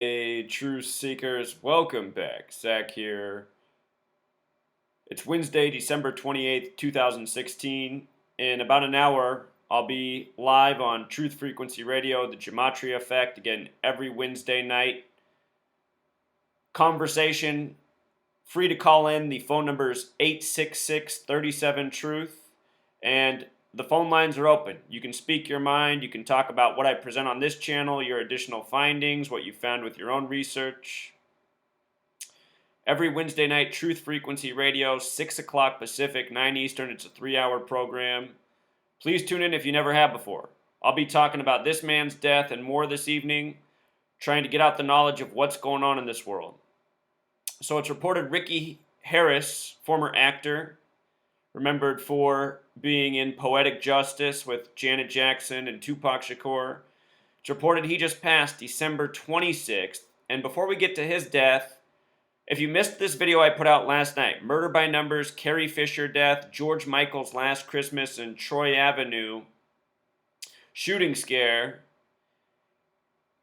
Hey, truth seekers, welcome back. Zach here. It's Wednesday, December 28th, 2016. In about an hour, I'll be live on Truth Frequency Radio, The Gematria Effect, again, every Wednesday night. Conversation, free to call in. The phone number is 866-37-TRUTH, and the phone lines are open. You can speak your mind. You can talk about what I present on this channel, your additional findings, what you found with your own research. Every Wednesday night, Truth Frequency Radio, 6 o'clock Pacific, 9 Eastern. It's a 3-hour program. Please tune in if you never have before. I'll be talking about this man's death and more this evening, trying to get out the knowledge of what's going on in this world. So it's reported Ricky Harris, former actor, remembered for being in Poetic Justice with Janet Jackson and Tupac Shakur. It's reported he just passed December 26th. And before we get to his death, if you missed this video I put out last night, Murder by Numbers, Carrie Fisher death, George Michael's Last Christmas, and Troy Avenue shooting scare,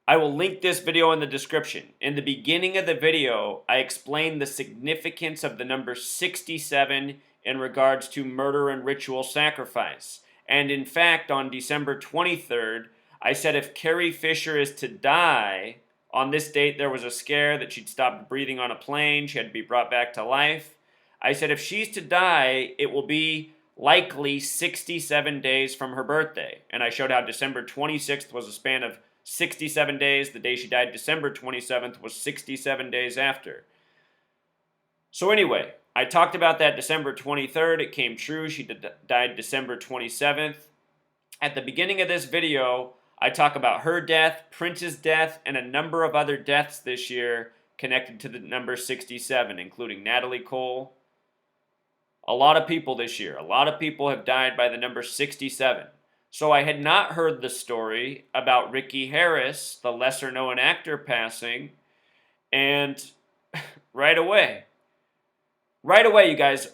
I will link this video in the description. In the beginning of the video, I explained the significance of the number 67 in regards to murder and ritual sacrifice. And in fact, on December 23rd, I said if Carrie Fisher is to die, on this date there was a scare that she'd stopped breathing on a plane, she had to be brought back to life. I said if she's to die, it will be likely 67 days from her birthday. And I showed how December 26th was a span of 67 days. The day she died, December 27th, was 67 days after. So anyway, I talked about that December 23rd. It came true. She died December 27th. At the beginning of this video, I talk about her death, Prince's death, and a number of other deaths this year connected to the number 67, including Natalie Cole. A lot of people this year. A lot of people have died by the number 67. So I had not heard the story about Ricky Harris, the lesser-known actor, passing, and right away, you guys,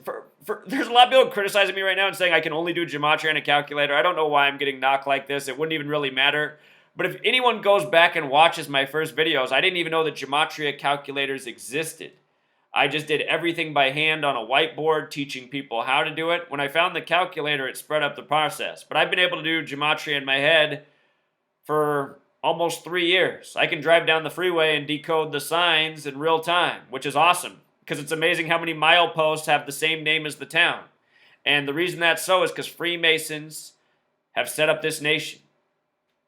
there's a lot of people criticizing me right now and saying I can only do gematria and a calculator. I don't know why I'm getting knocked like this. It wouldn't even really matter. But if anyone goes back and watches my first videos, I didn't even know that gematria calculators existed. I just did everything by hand on a whiteboard, teaching people how to do it. When I found the calculator, it sped up the process. But I've been able to do gematria in my head for almost 3 years. I can drive down the freeway and decode the signs in real time, which is awesome, because it's amazing how many mileposts have the same name as the town. And the reason that's so is because Freemasons have set up this nation.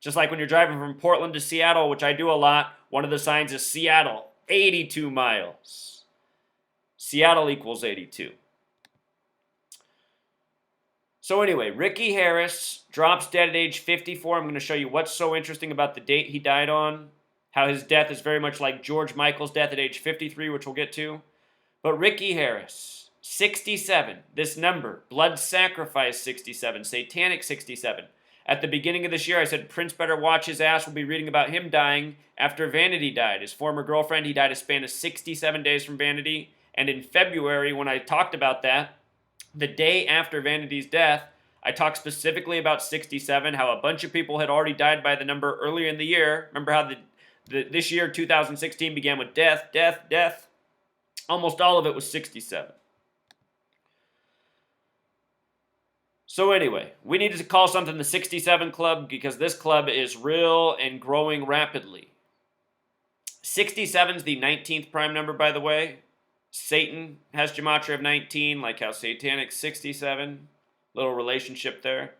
Just like when you're driving from Portland to Seattle, which I do a lot, one of the signs is Seattle, 82 miles. Seattle equals 82. So anyway, Ricky Harris drops dead at age 54. I'm going to show you what's so interesting about the date he died on, how his death is very much like George Michael's death at age 53, which we'll get to. But Ricky Harris, 67, this number, blood sacrifice 67, satanic 67. At the beginning of this year, I said Prince better watch his ass. We'll be reading about him dying after Vanity died. His former girlfriend, he died a span of 67 days from Vanity. And in February, when I talked about that, the day after Vanity's death, I talked specifically about 67, how a bunch of people had already died by the number earlier in the year. Remember how this year, 2016, began with death, death, death? Almost all of it was 67. So anyway, we needed to call something the 67 Club because this club is real and growing rapidly. 67 is the 19th prime number, by the way. Satan has gematria of 19, like how satanic 67. Little relationship there.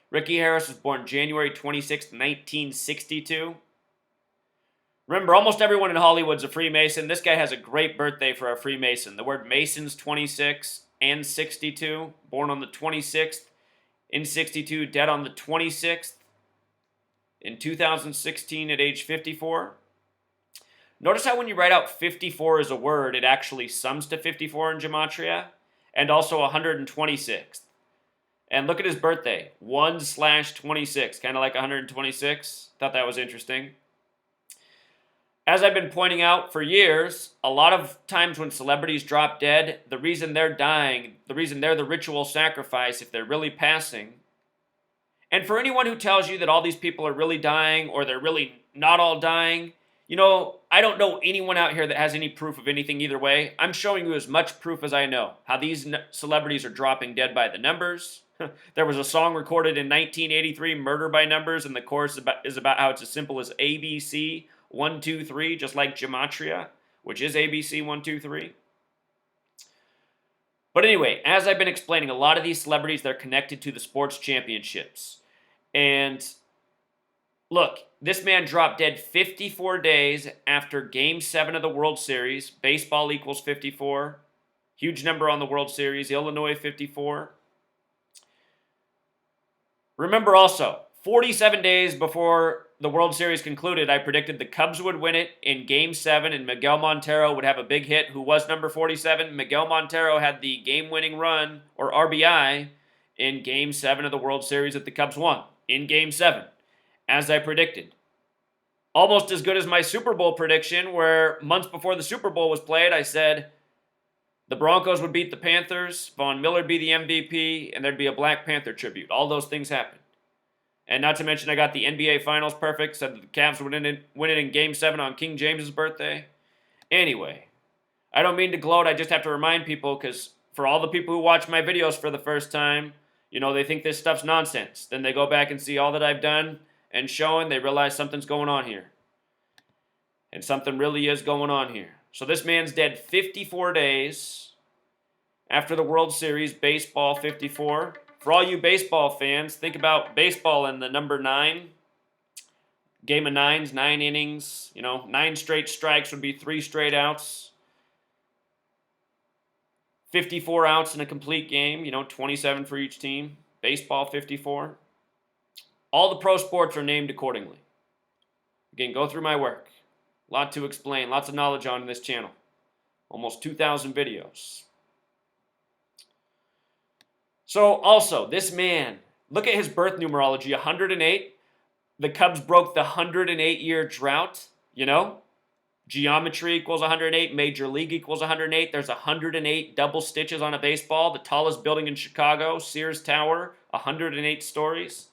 Ricky Harris was born January 26, 1962. Remember, almost everyone in Hollywood's a Freemason. This guy has a great birthday for a Freemason. The word Mason's 26 and 62. Born on the 26th in 62, dead on the 26th in 2016 at age 54. Notice how when you write out 54 as a word, it actually sums to 54 in gematria, and also 126th. And look at his birthday, 1/26, kind of like 126. Thought that was interesting. As I've been pointing out for years, a lot of times when celebrities drop dead, the reason they're dying, the reason they're the ritual sacrifice, if they're really passing, and for anyone who tells you that all these people are really dying or they're really not all dying. You know, I don't know anyone out here that has any proof of anything either way. I'm showing you as much proof as I know. How these celebrities are dropping dead by the numbers. There was a song recorded in 1983, Murder by Numbers, and the chorus is about how it's as simple as ABC 1, 2, 3, just like Gematria, which is ABC 1, 2, 3. But anyway, as I've been explaining, a lot of these celebrities, they're connected to the sports championships. And look, this man dropped dead 54 days after Game 7 of the World Series. Baseball equals 54. Huge number on the World Series. Illinois 54. Remember also, 47 days before the World Series concluded, I predicted the Cubs would win it in Game 7 and Miguel Montero would have a big hit. Who was number 47? Miguel Montero had the game-winning run, or RBI, in Game 7 of the World Series that the Cubs won. In Game 7, as I predicted. Almost as good as my Super Bowl prediction, where months before the Super Bowl was played, I said the Broncos would beat the Panthers, Von Miller would be the MVP, and there'd be a Black Panther tribute. All those things happened. And not to mention, I got the NBA Finals perfect, said that the Cavs would win it in Game 7 on King James's birthday. Anyway, I don't mean to gloat, I just have to remind people, because for all the people who watch my videos for the first time, you know, they think this stuff's nonsense. Then they go back and see all that I've done and shown, they realize something's going on here. And something really is going on here. So this man's dead 54 days after the World Series, baseball 54. For all you baseball fans, think about baseball and the number 9. Game of 9s, 9 innings. You know, 9 straight strikes would be 3 straight outs. 54 outs in a complete game, you know, 27 for each team. Baseball 54. All the pro sports are named accordingly. Again, go through my work. A lot to explain, lots of knowledge on this channel. Almost 2,000 videos. So also, this man, look at his birth numerology, 108. The Cubs broke the 108-year drought, you know. Geometry equals 108, Major League equals 108. There's 108 double stitches on a baseball. The tallest building in Chicago, Sears Tower, 108 stories.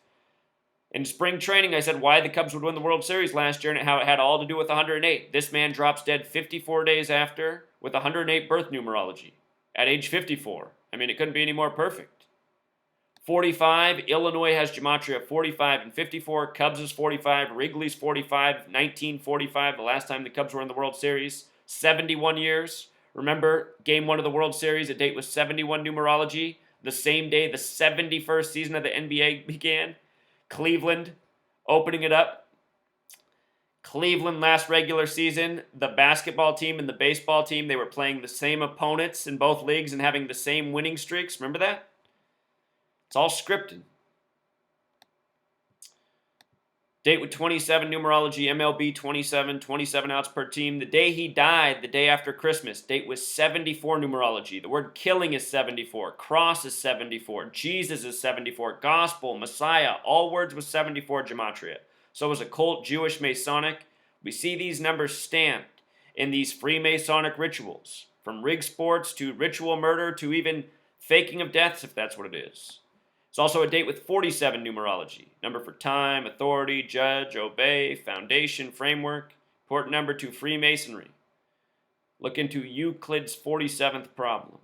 In spring training, I said why the Cubs would win the World Series last year and how it had all to do with 108. This man drops dead 54 days after with 108 birth numerology at age 54. I mean, it couldn't be any more perfect. 45, Illinois has Gematria 45 and 54. Cubs is 45. Wrigley's 45, 1945, the last time the Cubs were in the World Series. 71 years. Remember, Game 1 of the World Series, the date was 71 numerology. The same day the 71st season of the NBA began. Cleveland opening it up. Cleveland last regular season, the basketball team and the baseball team, they were playing the same opponents in both leagues and having the same winning streaks. Remember that? It's all scripted. Date with 27 numerology, MLB 27 outs per team. The day he died, the day after Christmas, date was 74 numerology. The word killing is 74. Cross is 74. Jesus is 74. Gospel, Messiah, all words with 74 gematria. So as occult, Jewish, Masonic, we see these numbers stamped in these Freemasonic rituals. From rig sports to ritual murder to even faking of deaths, if that's what it is. It's also a date with 47 numerology. Number for time, authority, judge, obey, foundation, framework. Important number to Freemasonry. Look into Euclid's 47th problem.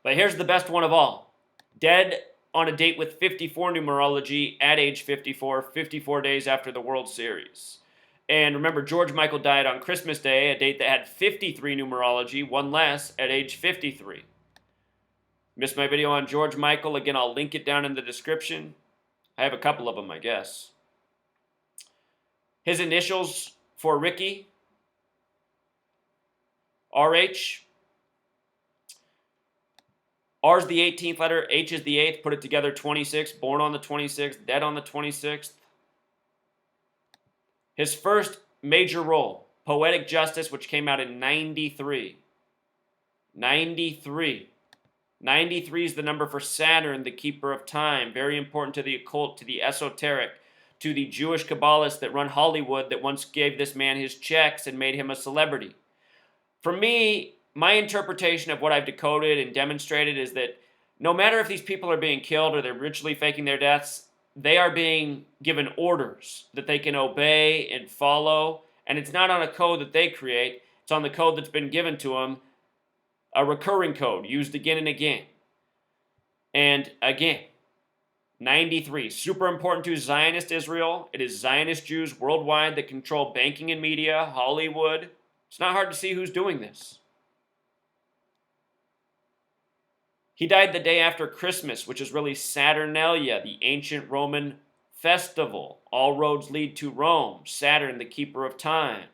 But here's the best one of all. Dead on a date with 54 numerology at age 54, 54 days after the World Series. And remember, George Michael died on Christmas Day, a date that had 53 numerology, one less, at age 53. Missed my video on George Michael. Again, I'll link it down in the description. I have a couple of them, I guess. His initials for Ricky, RH. R is the 18th letter, H is the 8th. Put it together, 26. Born on the 26th, dead on the 26th. His first major role, Poetic Justice, which came out in 93. 93. 93 is the number for Saturn, the keeper of time. Very important to the occult, to the esoteric, to the Jewish Kabbalists that run Hollywood that once gave this man his checks and made him a celebrity. For me, my interpretation of what I've decoded and demonstrated is that no matter if these people are being killed or they're ritually faking their deaths, they are being given orders that they can obey and follow. And it's not on a code that they create, it's on the code that's been given to them, a recurring code used again and again. And again, 93, super important to Zionist Israel. It is Zionist Jews worldwide that control banking and media, Hollywood. It's not hard to see who's doing this. He died the day after Christmas, which is really Saturnalia, the ancient Roman festival. All roads lead to Rome. Saturn, the keeper of time.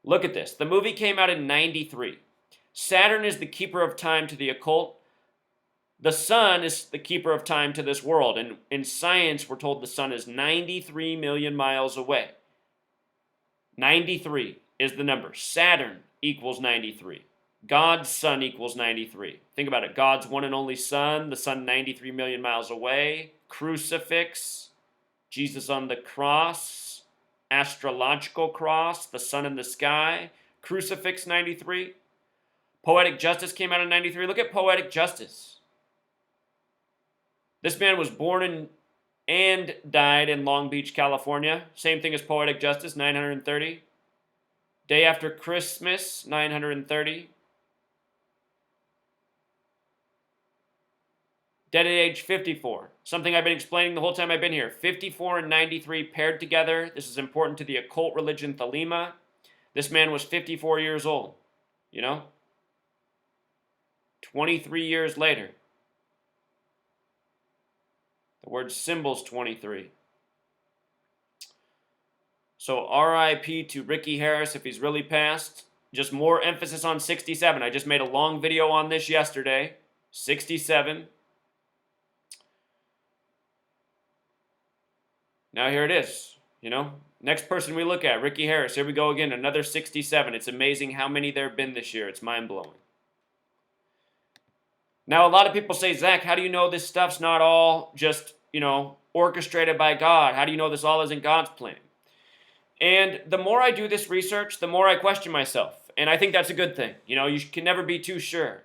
Look at this. The movie came out in 93. Saturn is the keeper of time to the occult. The sun is the keeper of time to this world. And in science, we're told the sun is 93 million miles away. 93 is the number. Saturn equals 93. God's sun equals 93. Think about it. God's one and only son, the sun 93 million miles away. Crucifix, Jesus on the cross, astrological cross, the sun in the sky. Crucifix 93. Poetic Justice came out in 93. Look at Poetic Justice. This man was born in and died in Long Beach, California. Same thing as Poetic Justice, 930. Day After Christmas, 930. Dead at age 54. Something I've been explaining the whole time I've been here. 54 and 93 paired together. This is important to the occult religion Thelema. This man was 54 years old. 23 years later. The word symbol's 23. So RIP to Ricky Harris if he's really passed. Just more emphasis on 67. I just made a long video on this yesterday. 67. Now here it is. Next person we look at, Ricky Harris. Here we go again, another 67. It's amazing how many there have been this year. It's mind-blowing. Now, a lot of people say, Zach, how do you know this stuff's not all just, orchestrated by God? How do you know this all isn't God's plan? And the more I do this research, the more I question myself. And I think that's a good thing. You can never be too sure.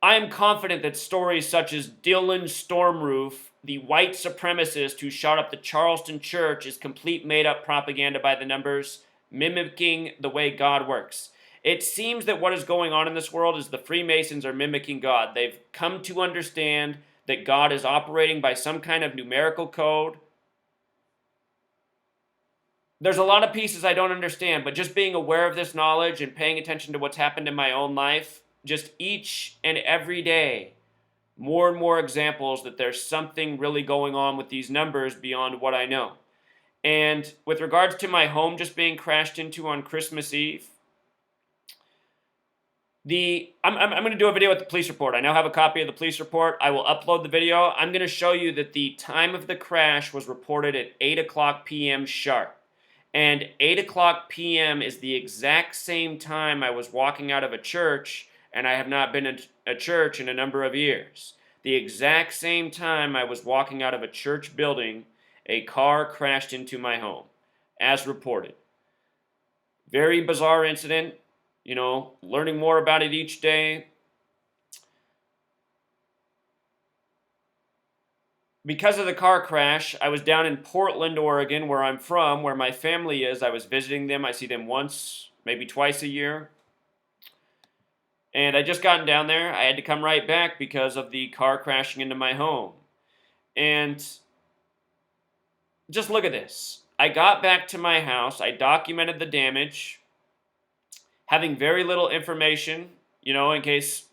I am confident that stories such as Dylan Stormroof, the white supremacist who shot up the Charleston church, is complete made-up propaganda by the numbers, mimicking the way God works. It seems that what is going on in this world is the Freemasons are mimicking God. They've come to understand that God is operating by some kind of numerical code. There's a lot of pieces I don't understand, but just being aware of this knowledge and paying attention to what's happened in my own life, just each and every day, more and more examples that there's something really going on with these numbers beyond what I know. And with regards to my home just being crashed into on Christmas Eve, I'm going to do a video with the police report. I now have a copy of the police report. I will upload the video. I'm going to show you that the time of the crash was reported at 8 o'clock p.m. sharp. And 8 o'clock p.m. is the exact same time I was walking out of a church, and I have not been in a church in a number of years. The exact same time I was walking out of a church building, a car crashed into my home, as reported. Very bizarre incident. Learning more about it each day. Because of the car crash, I was down in Portland, Oregon, where I'm from, where my family is. I was visiting them. I see them once, maybe twice a year. And I just gotten down there. I had to come right back because of the car crashing into my home. And just look at this. I got back to my house. I documented the damage, having very little information, in case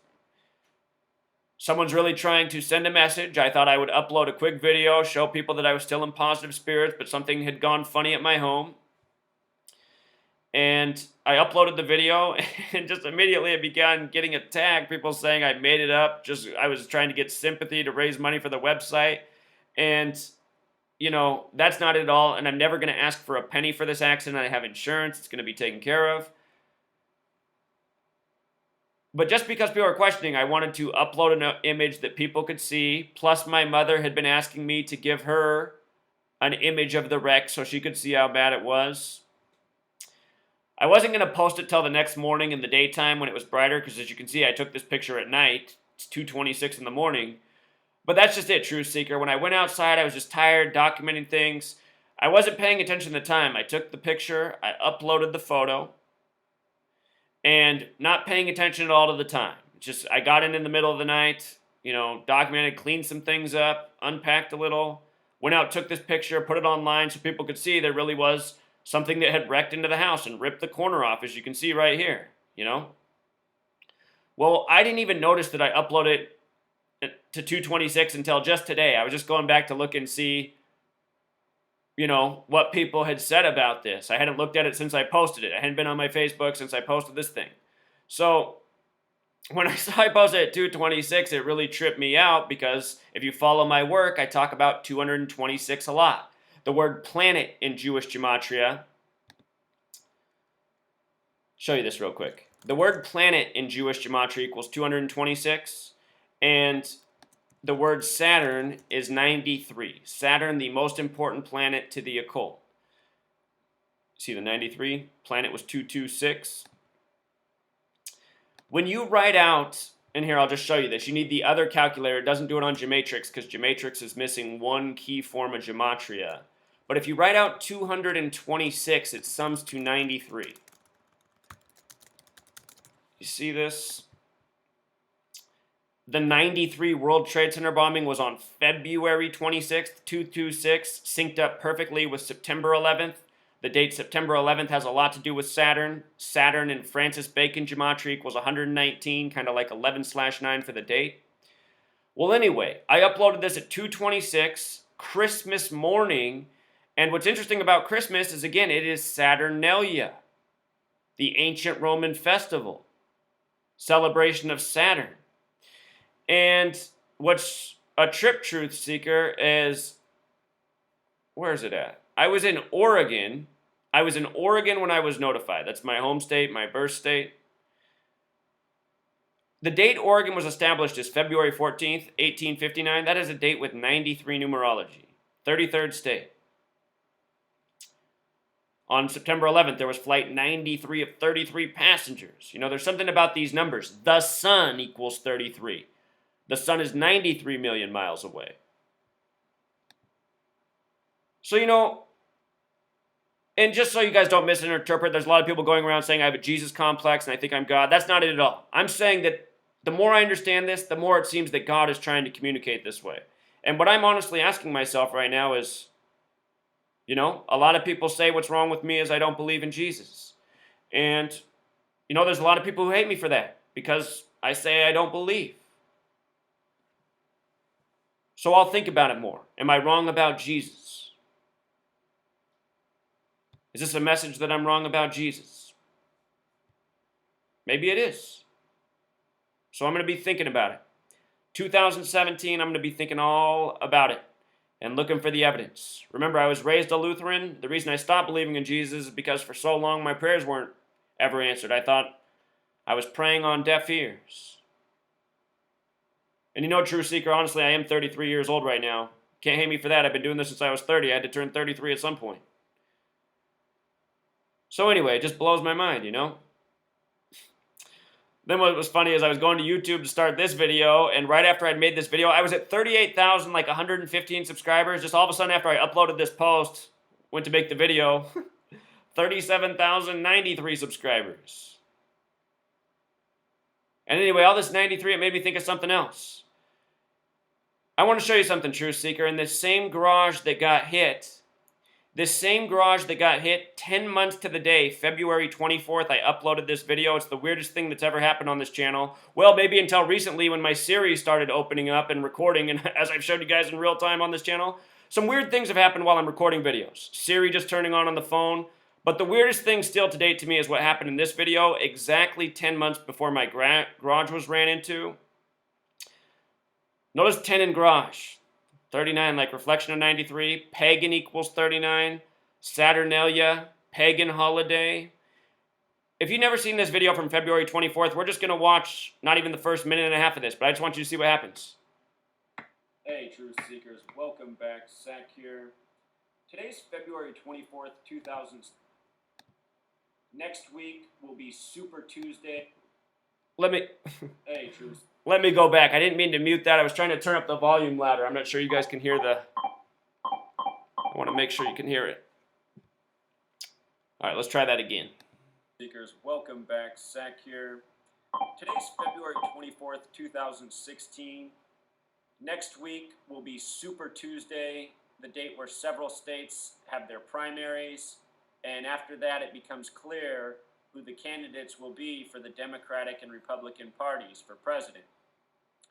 someone's really trying to send a message. I thought I would upload a quick video, show people that I was still in positive spirits, but something had gone funny at my home. And I uploaded the video, and just immediately I began getting attacked. People saying I made it up. I was trying to get sympathy to raise money for the website. And, that's not it at all. And I'm never going to ask for a penny for this accident. I have insurance. It's going to be taken care of. But just because people are questioning, I wanted to upload an image that people could see. Plus, my mother had been asking me to give her an image of the wreck so she could see how bad it was. I wasn't going to post it till the next morning in the daytime when it was brighter, because as you can see, I took this picture at night. It's 2:26 in the morning. But that's just it, Truth Seeker. When I went outside, I was just tired, documenting things. I wasn't paying attention at the time. I took the picture, I uploaded the photo, and not paying attention at all to the time. Just, I got in the middle of the night, documented, cleaned some things up, unpacked a little, went out, took this picture, put it online so people could see there really was something that had wrecked into the house and ripped the corner off, as you can see right here. Well, I didn't even notice that I uploaded it to 226 until just today. I was just going back to look and see, what people had said about this. I hadn't looked at it since I posted it. I hadn't been on my Facebook since I posted this thing. So when I saw I posted at 226, it really tripped me out because if you follow my work, I talk about 226 a lot. The word planet in Jewish gematria, show you this real quick. The word planet in Jewish gematria equals 226, and the word Saturn is 93. Saturn, the most important planet to the occult. See the 93? Planet was 226. When you write out, and here I'll just show you this, you need the other calculator. It doesn't do it on Gematrix because Gematrix is missing one key form of gematria. But if you write out 226, it sums to 93. You see this? The 93 World Trade Center bombing was on February 26th, 226, synced up perfectly with September 11th. The date September 11th has a lot to do with Saturn. Saturn in Francis Bacon gematria equals 119, kind of like 11/9 for the date. Well, anyway, I uploaded this at 226, Christmas morning, and what's interesting about Christmas is, again, it is Saturnalia, the ancient Roman festival, celebration of Saturn. And what's a trip, Truth Seeker, is, where is it at? I was in Oregon. I was in Oregon when I was notified. That's my home state, my birth state. The date Oregon was established is February 14th, 1859. That is a date with 93 numerology. 33rd state. On September 11th, there was flight 93 of 33 passengers. There's something about these numbers. The sun equals 33. The sun is 93 million miles away. So, and just so you guys don't misinterpret, there's a lot of people going around saying I have a Jesus complex and I think I'm God. That's not it at all. I'm saying that the more I understand this, the more it seems that God is trying to communicate this way. And what I'm honestly asking myself right now is, a lot of people say what's wrong with me is I don't believe in Jesus. And, there's a lot of people who hate me for that because I say I don't believe. So I'll think about it more. Am I wrong about Jesus? Is this a message that I'm wrong about Jesus? Maybe it is. So I'm going to be thinking about it. 2017, I'm going to be thinking all about it and looking for the evidence. Remember, I was raised a Lutheran. The reason I stopped believing in Jesus is because for so long my prayers weren't ever answered. I thought I was praying on deaf ears. And Truth Seeker, honestly, I am 33 years old right now. Can't hate me for that. I've been doing this since I was 30. I had to turn 33 at some point. So anyway, it just blows my mind, Then what was funny is I was going to YouTube to start this video, and right after I'd made this video, I was at 38,000, 115 subscribers. Just all of a sudden after I uploaded this post, went to make the video, 37,093 subscribers. And anyway, all this 93, it made me think of something else. I want to show you something, Truth Seeker. In this same garage that got hit, 10 months to the day, February 24th, I uploaded this video. It's the weirdest thing that's ever happened on this channel. Well, maybe until recently when my Siri started opening up and recording, and as I've showed you guys in real time on this channel, some weird things have happened while I'm recording videos. Siri just turning on the phone. But the weirdest thing still to date to me is what happened in this video exactly 10 months before my garage was ran into. Notice 10 in garage. 39, like reflection of 93. Pagan equals 39. Saturnalia. Pagan holiday. If you've never seen this video from February 24th, we're just going to watch not even the first minute and a half of this, but I just want you to see what happens. Hey, Truth Seekers. Welcome back. Sack here. Today's February 24th, 2000. Next week will be Super Tuesday. Hey, Truth. Let me go back. I didn't mean to mute that. I was trying to turn up the volume louder. I'm not sure you guys can hear the... I want to make sure you can hear it. All right, let's try that again. Speakers, welcome back. Zach here. Today's February 24th, 2016. Next week will be Super Tuesday, the date where several states have their primaries. And after that, it becomes clear who the candidates will be for the Democratic and Republican parties for president.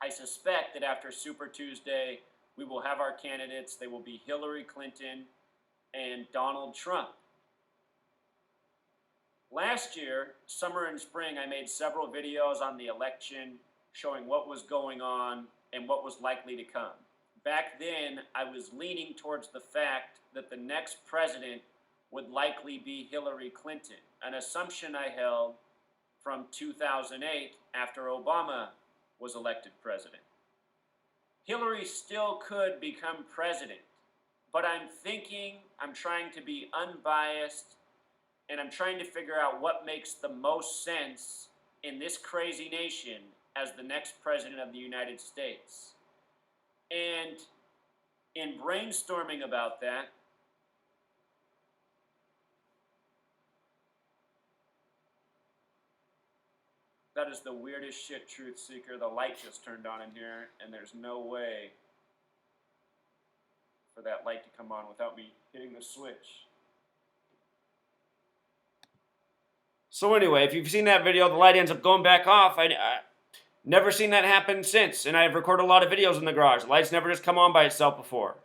I suspect that after Super Tuesday, we will have our candidates. They will be Hillary Clinton and Donald Trump. Last year, summer and spring, I made several videos on the election showing what was going on and what was likely to come. Back then, I was leaning towards the fact that the next president would likely be Hillary Clinton, an assumption I held from 2008 after Obama was elected president. Hillary still could become president, but I'm trying to be unbiased, and I'm trying to figure out what makes the most sense in this crazy nation as the next president of the United States. And in brainstorming about that, that is the weirdest shit, Truth Seeker. The light just turned on in here, and there's no way for that light to come on without me hitting the switch. So anyway, if you've seen that video, the light ends up going back off. I never seen that happen since, and I've recorded a lot of videos in the garage. The lights never just come on by itself before.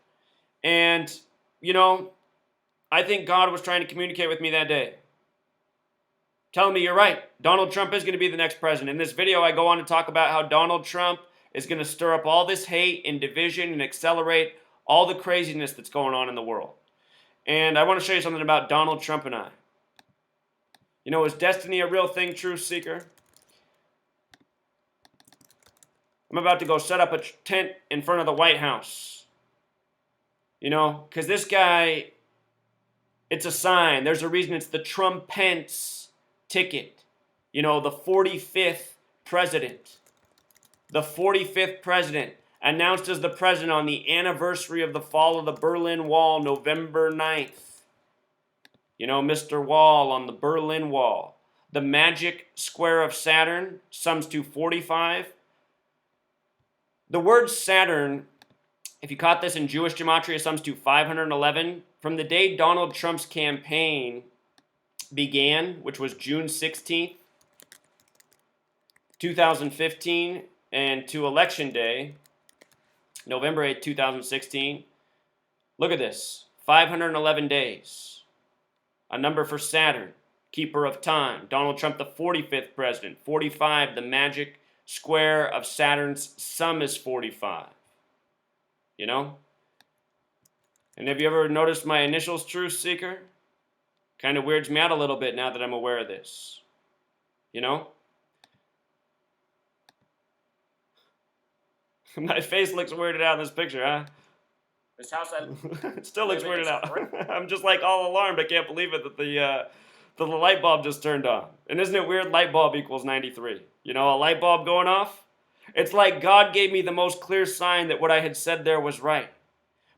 And, you know, I think God was trying to communicate with me that day, telling me, you're right, Donald Trump is going to be the next president. In this video, I go on to talk about how Donald Trump is going to stir up all this hate and division and accelerate all the craziness that's going on in the world. And I want to show you something about Donald Trump and I. You know, is destiny a real thing, Truth Seeker? I'm about to go set up a tent in front of the White House. You know, because this guy, it's a sign. There's a reason it's the Trump-Pence ticket. You know, the 45th president. The 45th president, announced as the president on the anniversary of the fall of the Berlin Wall, November 9th. You know, Mr. Wall on the Berlin Wall. The magic square of Saturn sums to 45. The word Saturn, if you caught this in Jewish gematria, sums to 511. From the day Donald Trump's campaign began, which was June 16th, 2015, and to Election Day, November 8th, 2016, look at this, 511 days. A number for Saturn, keeper of time. Donald Trump, the 45th president. 45, the magic square of Saturn's sum is 45. You know? And have you ever noticed my initials, Truth Seeker? Kind of weirds me out a little bit now that I'm aware of this. You know? My face looks weirded out in this picture, huh? This house it still looks weirded out. I'm just like all alarmed. I can't believe it that the light bulb just turned on. And isn't it weird? Light bulb equals 93. You know, a light bulb going off? It's like God gave me the most clear sign that what I had said there was right.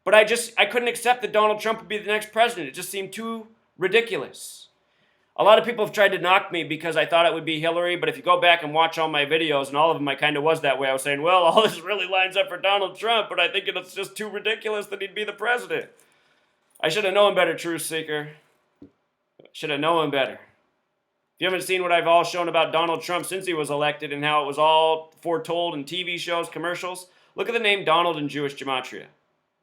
But I couldn't accept that Donald Trump would be the next president. It just seemed too ridiculous. A lot of people have tried to knock me because I thought it would be Hillary, but if you go back and watch all my videos, and all of them I kind of was that way, I was saying, well, all this really lines up for Donald Trump, but I think it's just too ridiculous that he'd be the president. I should have known better, Truth Seeker. Should have known better. If you haven't seen what I've all shown about Donald Trump since he was elected and how it was all foretold in TV shows, commercials, look at the name Donald in Jewish gematria.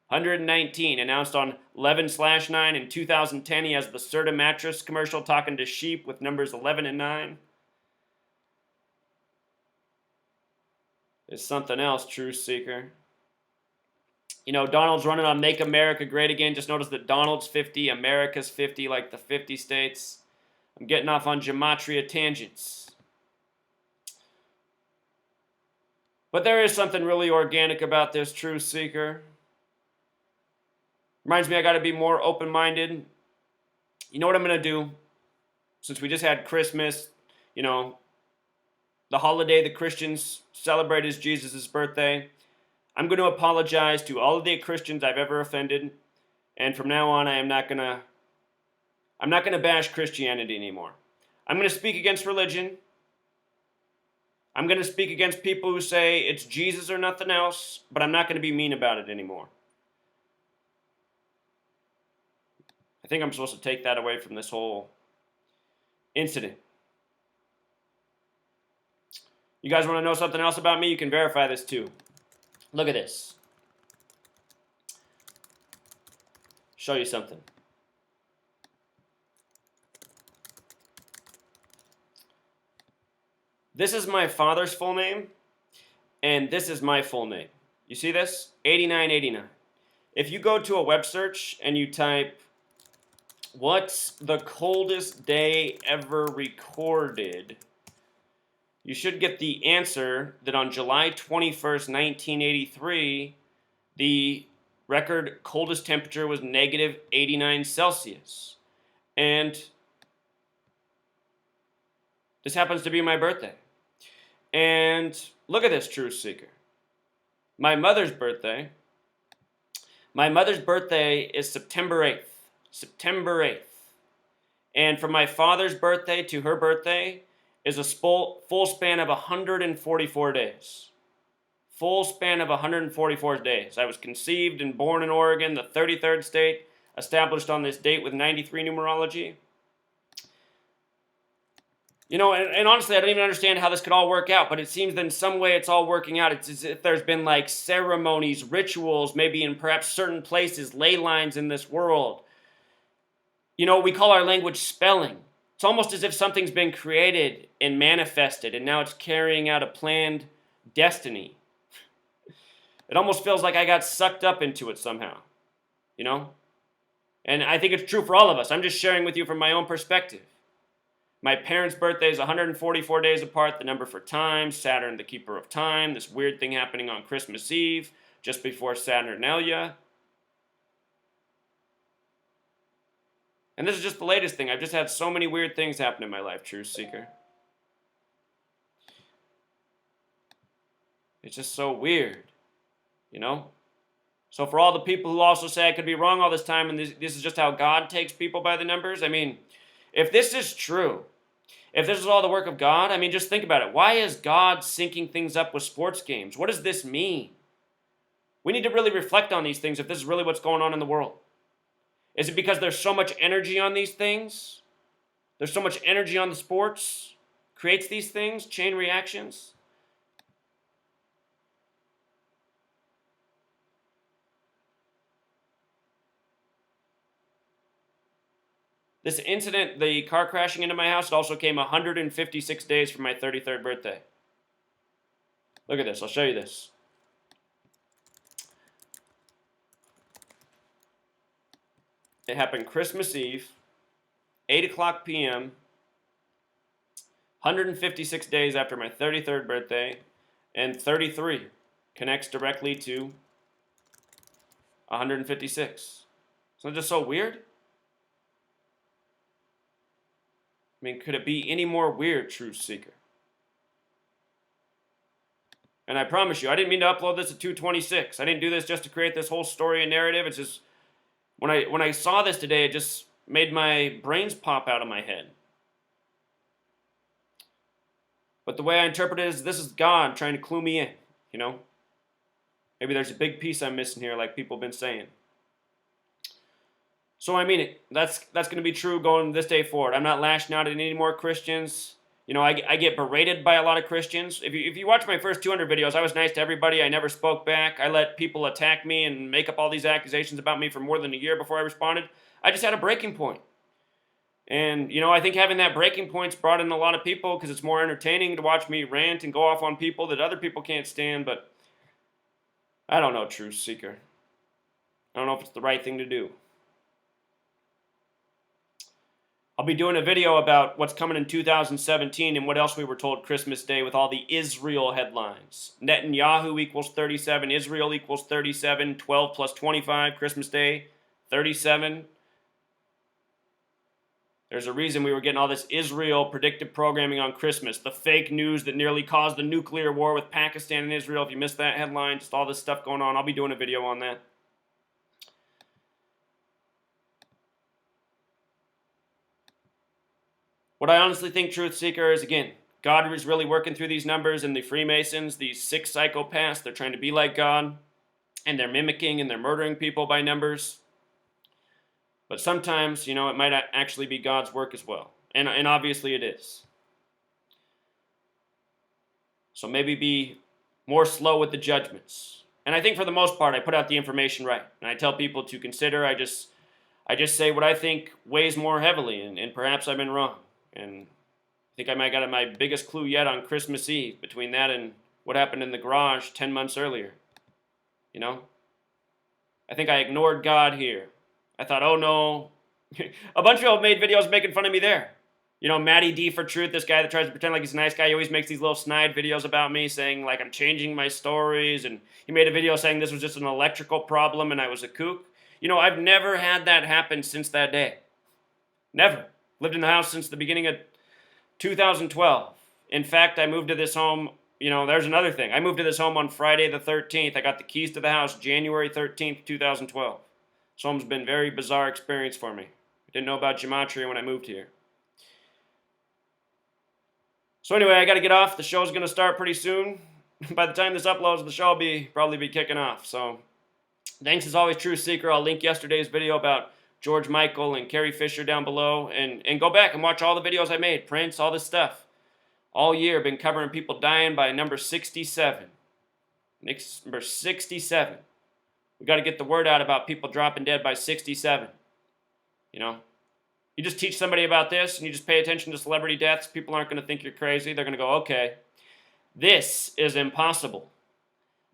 119, announced on 11/9 in 2010. He has the Serta mattress commercial talking to sheep with numbers 11 and 9. There's something else, Truth Seeker. You know, Donald's running on Make America Great Again. Just notice that Donald's 50, America's 50, like the 50 states. I'm getting off on gematria tangents. But there is something really organic about this, Truth Seeker. Reminds me I got to be more open-minded. You know what I'm going to do? Since we just had Christmas, you know, the holiday the Christians celebrate as Jesus' birthday. I'm going to apologize to all of the Christians I've ever offended, and from now on, I'm not going to bash Christianity anymore. I'm going to speak against religion. I'm going to speak against people who say it's Jesus or nothing else, but I'm not going to be mean about it anymore. I think I'm supposed to take that away from this whole incident. You guys want to know something else about me? You can verify this too. Look at this. Show you something. This is my father's full name, and this is my full name. You see this? 8989. If you go to a web search and you type, what's the coldest day ever recorded? You should get the answer that on July 21st, 1983, the record coldest temperature was negative 89 Celsius. And this happens to be my birthday. And look at this, Truth Seeker. My mother's birthday is September 8th. September 8th. And from my father's birthday to her birthday is a full span of 144 days. Full span of 144 days. I was conceived and born in Oregon, the 33rd state, established on this date with 93 numerology. You know, and honestly, I don't even understand how this could all work out, but it seems that in some way it's all working out. It's as if there's been like ceremonies, rituals, maybe in perhaps certain places, ley lines in this world. You know, we call our language spelling. It's almost as if something's been created and manifested, and now it's carrying out a planned destiny. It almost feels like I got sucked up into it somehow, you know? And I think it's true for all of us. I'm just sharing with you from my own perspective. My parents' birthday is 144 days apart, the number for time, Saturn, the keeper of time, this weird thing happening on Christmas Eve, just before Saturnalia. And this is just the latest thing. I've just had so many weird things happen in my life, Truth Seeker. It's just so weird, you know? So for all the people who also say I could be wrong all this time and this is just how God takes people by the numbers, I mean, if this is true, if this is all the work of God, I mean, just think about it. Why is God syncing things up with sports games? What does this mean? We need to really reflect on these things if this is really what's going on in the world. Is it because there's so much energy on these things? There's so much energy on the sports? Creates these things, chain reactions? This incident, the car crashing into my house, it also came 156 days from my 33rd birthday. Look at this. I'll show you this. It happened Christmas Eve, 8 o'clock p.m., 156 days after my 33rd birthday, and 33 connects directly to 156. Isn't it just so weird? I mean, could it be any more weird, Truth Seeker? And I promise you, I didn't mean to upload this at 2:26. I didn't do this just to create this whole story and narrative. It's just, when I saw this today, it just made my brains pop out of my head. But the way I interpret it is this is God trying to clue me in, you know? Maybe there's a big piece I'm missing here, like people have been saying. So I mean it. That's going to be true going this day forward. I'm not lashing out at any more Christians. You know, I get berated by a lot of Christians. If you watch my first 200 videos, I was nice to everybody. I never spoke back. I let people attack me and make up all these accusations about me for more than a year before I responded. I just had a breaking point. And, you know, I think having that breaking point's brought in a lot of people because it's more entertaining to watch me rant and go off on people that other people can't stand. But I don't know, Truth Seeker. I don't know if it's the right thing to do. I'll be doing a video about what's coming in 2017 and what else we were told Christmas Day with all the Israel headlines. Netanyahu equals 37, Israel equals 37, 12 plus 25, Christmas Day, 37. There's a reason we were getting all this Israel predictive programming on Christmas, the fake news that nearly caused a nuclear war with Pakistan and Israel. If you missed that headline, just all this stuff going on, I'll be doing a video on that. What I honestly think, Truth Seeker, is, again, God is really working through these numbers, and the Freemasons, these sick psychopaths, they're trying to be like God, and they're mimicking and they're murdering people by numbers. But sometimes, it might actually be God's work as well. And obviously it is. So maybe be more slow with the judgments. And I think for the most part, I put out the information right. And I tell people to consider. I just say what I think weighs more heavily, and perhaps I've been wrong. And I think I might got my biggest clue yet on Christmas Eve, between that and what happened in the garage 10 months earlier. I think I ignored God here. I thought, oh no. A bunch of people made videos making fun of me there. Matty D for Truth, this guy that tries to pretend like he's a nice guy, he always makes these little snide videos about me saying like I'm changing my stories, and he made a video saying this was just an electrical problem and I was a kook. I've never had that happen since that day. Never. Lived in the house since the beginning of 2012. In fact, I moved to this home, there's another thing. I moved to this home on Friday the 13th. I got the keys to the house January 13th, 2012. This home's been a very bizarre experience for me. I didn't know about gematria when I moved here. So anyway, I got to get off. The show's going to start pretty soon. By the time this uploads, the show will probably be kicking off. So thanks as always, Truth Seeker. I'll link yesterday's video about George Michael and Carrie Fisher down below. And go back and watch all the videos I made. Prince, all this stuff. All year, been covering people dying by number 67. Number 67. We got to get the word out about people dropping dead by 67. You just teach somebody about this and you just pay attention to celebrity deaths, people aren't going to think you're crazy. They're going to go, okay, this is impossible.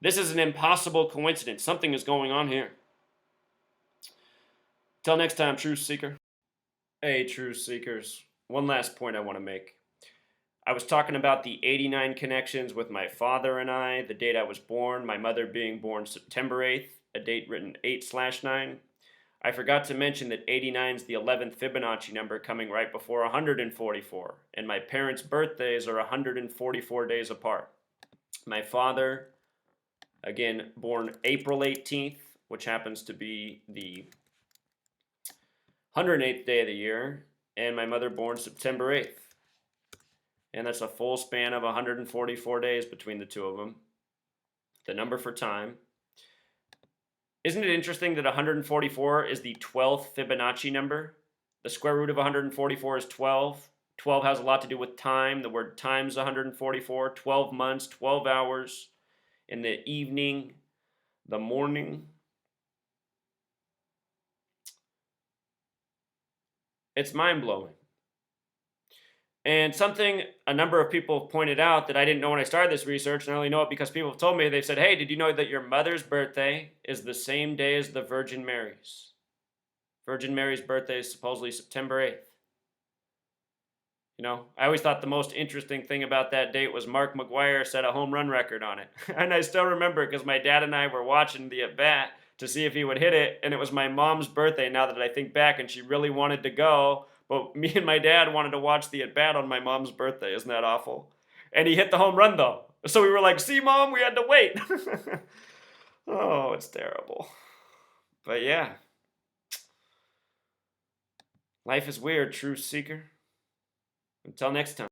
This is an impossible coincidence. Something is going on here. Till next time, Truth Seeker. Hey, Truth Seekers. One last point I want to make. I was talking about the 89 connections with my father and I, the date I was born, my mother being born September 8th, a date written 8/9. I forgot to mention that 89 is the 11th Fibonacci number, coming right before 144, and my parents' birthdays are 144 days apart. My father, again, born April 18th, which happens to be the 108th day of the year, and my mother born September 8th. And that's a full span of 144 days between the two of them. The number for time. Isn't it interesting that 144 is the 12th Fibonacci number? The square root of 144 is 12. 12 has a lot to do with time. The word time's 144. 12 months, 12 hours. In the evening, the morning. It's mind-blowing. And something a number of people pointed out that I didn't know when I started this research, and I only know it because people have told me. They've said, hey, did you know that your mother's birthday is the same day as the Virgin Mary's? Virgin Mary's birthday is supposedly September 8th. I always thought the most interesting thing about that date was Mark McGwire set a home run record on it. And I still remember because my dad and I were watching the at-bat to see if he would hit it, and it was my mom's birthday now that I think back, and she really wanted to go. But me and my dad wanted to watch the at-bat on my mom's birthday. Isn't that awful? And he hit the home run, though. So we were like, see, Mom, we had to wait. Oh, it's terrible. But yeah. Life is weird, Truth Seeker. Until next time.